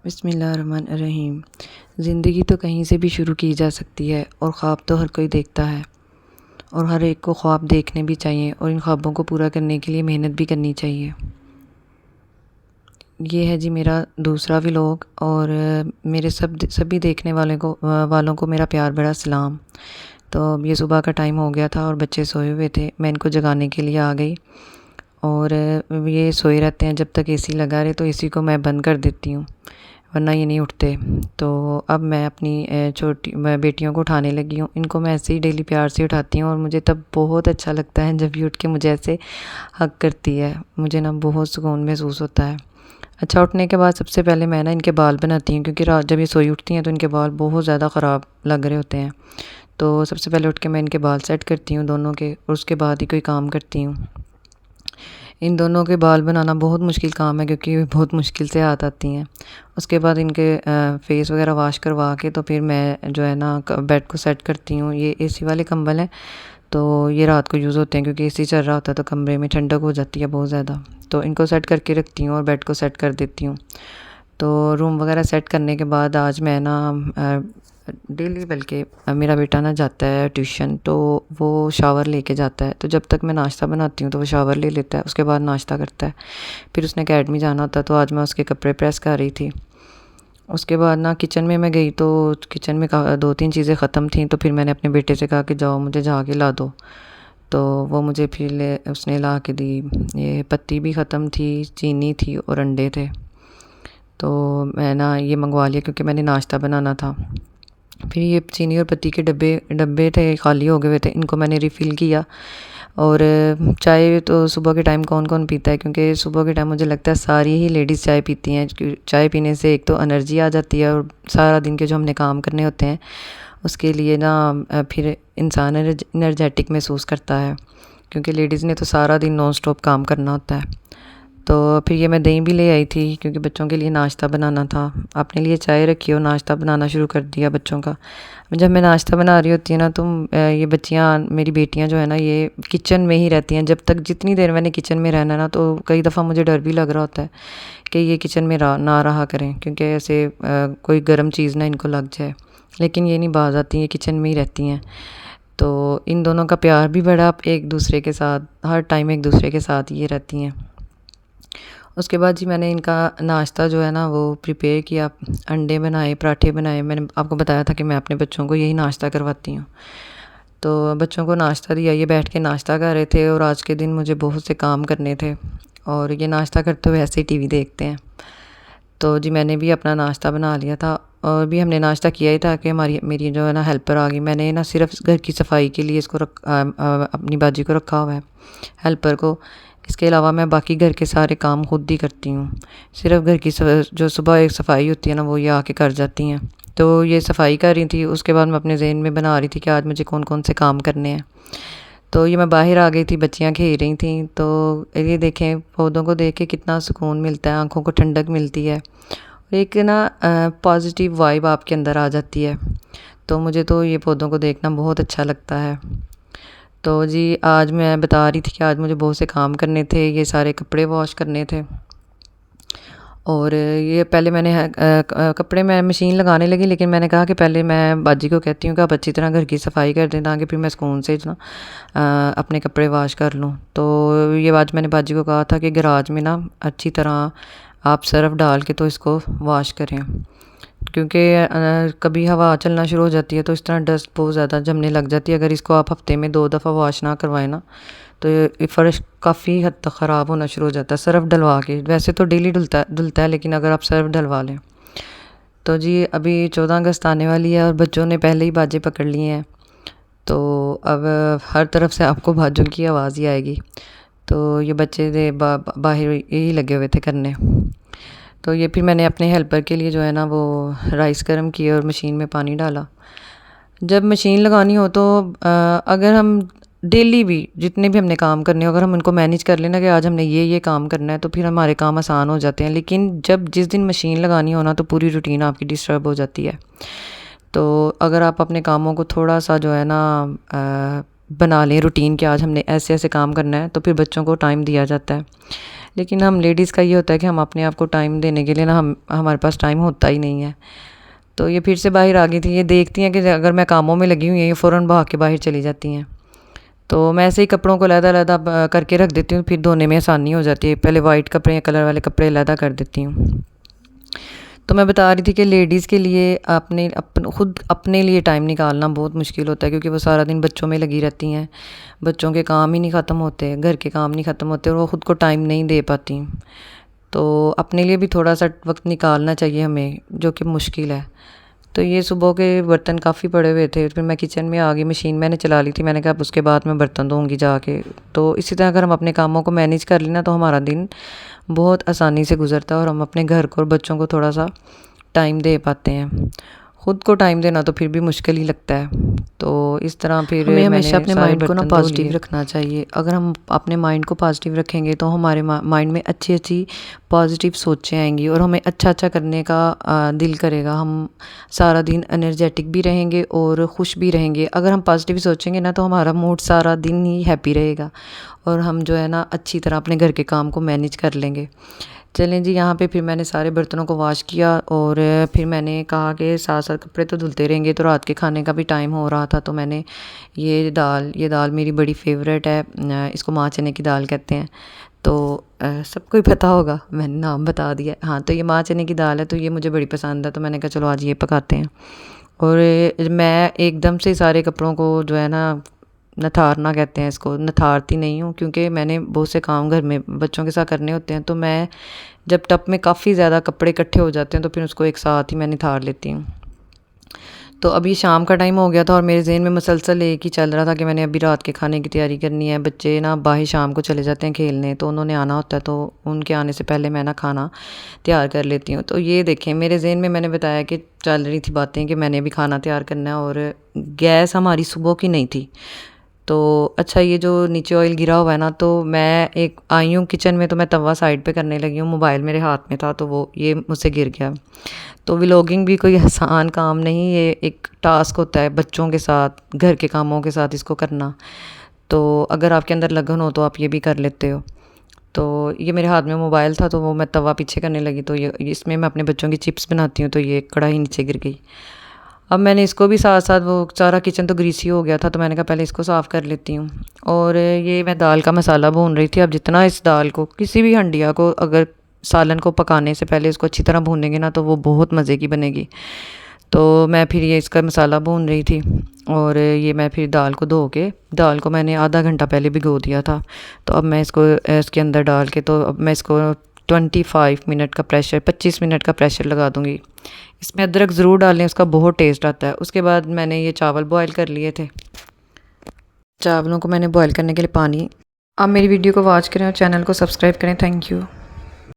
बिस्मिल्लाहिर्रहमानिर्रहीम। ज़िंदगी तो कहीं से भी शुरू की जा सकती है और ख़्वाब तो हर कोई देखता है और हर एक को ख्वाब देखने भी चाहिए और इन ख्वाबों को पूरा करने के लिए मेहनत भी करनी चाहिए। ये है जी मेरा दूसरा व्लॉग और मेरे सभी देखने वालों को मेरा प्यार भरा सलाम। तो अब ये सुबह का टाइम हो गया था और बच्चे सोए हुए थे, मैं इनको जगाने के लिए आ गई और ये सोए रहते हैं जब तक एसी लगा रहे, तो एसी को मैं बंद कर देती हूँ वरना ये नहीं उठते। तो अब मैं अपनी छोटी बेटियों को उठाने लगी हूँ। इनको मैं ऐसे ही डेली प्यार से उठाती हूँ और मुझे तब बहुत अच्छा लगता है जब ये उठ के मुझे ऐसे हग करती है। मुझे ना बहुत सुकून महसूस होता है। अच्छा, उठने के बाद सबसे पहले मैं ना इनके बाल बनाती हूँ, क्योंकि रात जब ये सोई उठती हैं तो इनके बाल बहुत ज़्यादा ख़राब लग रहे होते हैं। तो सबसे पहले उठ के मैं इनके बाल सेट करती हूँ दोनों के, और उसके बाद ही कोई काम करती हूँ। इन दोनों के बाल बनाना बहुत मुश्किल काम है, क्योंकि बहुत मुश्किल से हाथ आती हैं। उसके बाद इनके फेस वगैरह वॉश करवा के तो फिर मैं जो है ना बेड को सेट करती हूँ। ये एसी वाले कंबल हैं, तो ये रात को यूज़ होते हैं, क्योंकि एसी चल रहा होता है तो कमरे में ठंडक हो जाती है बहुत ज़्यादा। तो इनको सेट करके रखती हूँ और बेड को सेट कर देती हूँ। तो रूम वगैरह सेट करने के बाद आज मैं ना डेली, बल्कि मेरा बेटा ना जाता है ट्यूशन, तो वो शावर लेके जाता है। तो जब तक मैं नाश्ता बनाती हूँ तो वो शावर ले लेता है, उसके बाद नाश्ता करता है। फिर उसने अकेडमी जाना होता है, तो आज मैं उसके कपड़े प्रेस कर रही थी। उसके बाद ना किचन में मैं गई, तो किचन में 2-3 चीज़ें ख़त्म थी, तो फिर मैंने अपने बेटे से कहा कि जाओ मुझे जाके ला दो। तो वो मुझे फिर उसने ला के दी। ये पत्ती भी ख़त्म थी, चीनी थी और अंडे थे। तो मैं ना ये मंगवा लिया क्योंकि मैंने नाश्ता बनाना था। फिर ये चीनी और पत्ती के डब्बे डब्बे थे, खाली हो गए हुए थे, इनको मैंने रिफ़िल किया। और चाय तो सुबह के टाइम कौन कौन पीता है, क्योंकि सुबह के टाइम मुझे लगता है सारी ही लेडीज़ चाय पीती हैं। चाय पीने से एक तो एनर्जी आ जाती है, और सारा दिन के जो हमने काम करने होते हैं उसके लिए ना फिर इंसान एनर्जेटिक महसूस करता है, क्योंकि लेडीज़ ने तो सारा दिन नॉन स्टॉप काम करना होता है। तो फिर ये मैं दही भी ले आई थी, क्योंकि बच्चों के लिए नाश्ता बनाना था। अपने लिए चाय रखी और नाश्ता बनाना शुरू कर दिया बच्चों का। जब मैं नाश्ता बना रही होती है ना, तो ये बच्चियाँ, मेरी बेटियाँ जो है ना, ये किचन में ही रहती हैं। जब तक जितनी देर मैंने किचन में रहना ना, तो कई दफ़ा मुझे डर भी लग रहा होता है कि ये किचन में ना रहा करें, क्योंकि ऐसे कोई गर्म चीज़ ना इनको लग जाए। लेकिन ये नहीं बाज आती, ये किचन में ही रहती हैं। तो इन दोनों का प्यार भी बढ़ा एक दूसरे के साथ, हर टाइम एक दूसरे के साथ ये रहती हैं। उसके बाद जी मैंने इनका नाश्ता जो है ना वो प्रिपेयर किया। अंडे बनाए, पराठे बनाए। मैंने आपको बताया था कि मैं अपने बच्चों को यही नाश्ता करवाती हूँ। तो बच्चों को नाश्ता दिया, ये बैठ के नाश्ता कर रहे थे, और आज के दिन मुझे बहुत से काम करने थे, और ये नाश्ता करते हुए ऐसे ही टीवी देखते हैं। तो जी मैंने भी अपना नाश्ता बना लिया था, और भी हमने नाश्ता किया ही था कि मेरी जो है ना हेल्पर आ गई। मैंने ना सिर्फ घर की सफाई के लिए इसको अपनी बाजी को रखा हुआ है, हेल्पर को। इसके अलावा मैं बाकी घर के सारे काम खुद ही करती हूँ। सिर्फ घर की जो सुबह एक सफाई होती है ना, वो ये आके कर जाती हैं। तो ये सफाई कर रही थी, उसके बाद मैं अपने जहन में बना रही थी कि आज मुझे कौन कौन से काम करने हैं। तो ये मैं बाहर आ गई थी, बच्चियाँ खेल रही थी। तो ये देखें, पौधों को देख के कितना सुकून मिलता है, आँखों को ठंडक मिलती है, एक ना पॉजिटिव वाइब आपके अंदर आ जाती है। तो मुझे तो ये पौधों को देखना बहुत अच्छा लगता है। तो जी आज मैं बता रही थी कि आज मुझे बहुत से काम करने थे, ये सारे कपड़े वॉश करने थे। और ये पहले मैंने कपड़े मैं मशीन लगाने लगी, लेकिन मैंने कहा कि पहले मैं बाजी को कहती हूँ कि आप अच्छी तरह घर की सफाई कर दें, ताकि फिर मैं सुकून से ना अपने कपड़े वॉश कर लूँ। तो ये आज मैंने बाजी को कहा था कि गराज में ना अच्छी तरह आप सर्फ़ डाल के तो इसको वॉश करें, क्योंकि कभी हवा चलना शुरू हो जाती है तो इस तरह डस्ट बहुत ज़्यादा जमने लग जाती है। अगर इसको आप हफ्ते में 2 दफ़ा वॉश ना करवाएं ना, तो ये फ़र्श काफ़ी हद तक ख़राब होना शुरू हो जाता है सर्फ़ डलवा के। वैसे तो डेली धुलता है, लेकिन अगर आप सर्फ़ डलवा लें तो जी अभी 14 अगस्त आने वाली है और बच्चों ने पहले ही बाजे पकड़ लिए हैं। तो अब हर तरफ से आपको बाजों की आवाज़ ही आएगी। तो ये बच्चे बाहर यही लगे हुए थे करने। तो ये फिर मैंने अपने हेल्पर के लिए जो है ना वो राइस गर्म किए और मशीन में पानी डाला। जब मशीन लगानी हो तो अगर हम डेली भी जितने भी हमने काम करने हो, अगर हम उनको मैनेज कर लेना कि आज हमने ये काम करना है, तो फिर हमारे काम आसान हो जाते हैं। लेकिन जब जिस दिन मशीन लगानी हो ना, तो पूरी रूटीन आपकी डिस्टर्ब हो जाती है। तो अगर आप अपने कामों को थोड़ा सा जो है ना बना लें रूटीन कि आज हमने ऐसे ऐसे काम करना है, तो फिर बच्चों को टाइम दिया जाता है। लेकिन हम लेडीज़ का ये होता है कि हम अपने आप को टाइम देने के लिए ना हमारे पास टाइम होता ही नहीं है। तो ये फिर से बाहर आ गई थी, ये देखती हैं कि अगर मैं कामों में लगी हुई हैं ये फ़ौरन भाग के बाहर चली जाती हैं। तो मैं ऐसे ही कपड़ों को अलग-अलग करके रख देती हूँ, फिर धोने में आसानी हो जाती है। पहले वाइट कपड़े या कलर वाले कपड़े अलग कर देती हूँ। तो मैं बता रही थी कि लेडीज़ के लिए खुद अपने लिए टाइम निकालना बहुत मुश्किल होता है, क्योंकि वो सारा दिन बच्चों में लगी रहती हैं, बच्चों के काम ही नहीं ख़त्म होते, घर के काम नहीं ख़त्म होते और वो ख़ुद को टाइम नहीं दे पाती। तो अपने लिए भी थोड़ा सा वक्त निकालना चाहिए हमें, जो कि मुश्किल है। तो ये सुबह के बर्तन काफ़ी पड़े हुए थे, फिर मैं किचन में आ गई, मशीन मैंने चला ली थी, मैंने कहा अब उसके बाद मैं बर्तन धोऊंगी जाके। तो इसी तरह अगर हम अपने कामों को मैनेज कर लेना तो हमारा दिन बहुत आसानी से गुजरता है और हम अपने घर को और बच्चों को थोड़ा सा टाइम दे पाते हैं। ख़ुद को टाइम देना तो फिर भी मुश्किल ही लगता है। तो इस तरह फिर हमें हमेशा अपने माइंड को ना पॉजिटिव रखना चाहिए। अगर हम अपने माइंड को पॉजिटिव रखेंगे तो हमारे माइंड में अच्छी अच्छी पॉजिटिव सोचें आएंगी और हमें अच्छा अच्छा करने का दिल करेगा। हम सारा दिन एनर्जेटिक भी रहेंगे और खुश भी रहेंगे। अगर हम पॉजिटिव सोचेंगे ना तो हमारा मूड सारा दिन ही हैप्पी रहेगा और हम जो है ना अच्छी तरह अपने घर के काम को मैनेज कर लेंगे। चलें जी, यहाँ पे फिर मैंने सारे बर्तनों को वॉश किया और फिर मैंने कहा कि साथ साथ कपड़े तो धुलते रहेंगे, तो रात के खाने का भी टाइम हो रहा था। तो मैंने ये दाल मेरी बड़ी फेवरेट है, इसको माँ चने की दाल कहते हैं। तो सबको ही पता होगा, मैंने नाम बता दिया। हाँ, तो ये माँ चने की दाल है, तो ये मुझे बड़ी पसंद है, तो मैंने कहा चलो आज ये पकाते हैं। और मैं एकदम से सारे कपड़ों को जो है ना नथारना कहते हैं इसको, नथारती नहीं हूँ, क्योंकि मैंने बहुत से काम घर में बच्चों के साथ करने होते हैं। तो मैं जब टब में काफ़ी ज़्यादा कपड़े इकट्ठे हो जाते हैं तो फिर उसको एक साथ ही मैं निथार लेती हूँ। तो अभी शाम का टाइम हो गया था और मेरे ज़हन में मुसलसल एक ही चल रहा था कि मैंने अभी रात के खाने की तैयारी करनी है। बच्चे ना बाहर शाम को चले जाते हैं खेलने, तो उन्होंने आना होता है, तो उनके आने से पहले मैं ना खाना तैयार कर लेती हूँ। तो ये देखें, मेरे ज़हन में मैंने बताया कि चल रही थी बातें कि मैंने भी खाना तैयार करना है और गैस हमारी सुबह की नहीं थी। तो अच्छा, ये जो नीचे ऑयल गिरा हुआ है ना, तो मैं एक आई हूँ किचन में, तो मैं तवा साइड पे करने लगी हूँ, मोबाइल मेरे हाथ में था तो वो ये मुझसे गिर गया। तो व्लॉगिंग भी कोई आसान काम नहीं, ये एक टास्क होता है बच्चों के साथ, घर के कामों के साथ इसको करना। तो अगर आपके अंदर लगन हो तो आप ये भी कर लेते हो। तो ये मेरे हाथ में मोबाइल था तो वो मैं तवा पीछे करने लगी, तो ये इसमें मैं अपने बच्चों की चिप्स बनाती हूँ, तो ये कढ़ाई नीचे गिर गई। अब मैंने इसको भी साथ साथ, वो सारा किचन तो ग्रीसी हो गया था, तो मैंने कहा पहले इसको साफ़ कर लेती हूँ। और ये मैं दाल का मसाला भून रही थी। अब जितना इस दाल को, किसी भी हंडिया को, अगर सालन को पकाने से पहले इसको अच्छी तरह भूनेंगे ना तो वो बहुत मज़े की बनेगी। तो मैं फिर ये इसका मसाला भून रही थी और ये मैं फिर दाल को धो के, दाल को मैंने आधा घंटा पहले भिगो दिया था। तो अब मैं इसको इसके अंदर डाल के, तो अब मैं इसको 25 मिनट का प्रेशर लगा दूँगी। इसमें अदरक ज़रूर डालें, उसका बहुत टेस्ट आता है। उसके बाद मैंने ये चावल बॉयल कर लिए थे, चावलों को मैंने बॉयल करने के लिए पानी। आप मेरी वीडियो को वॉच करें और चैनल को सब्सक्राइब करें। Thank you.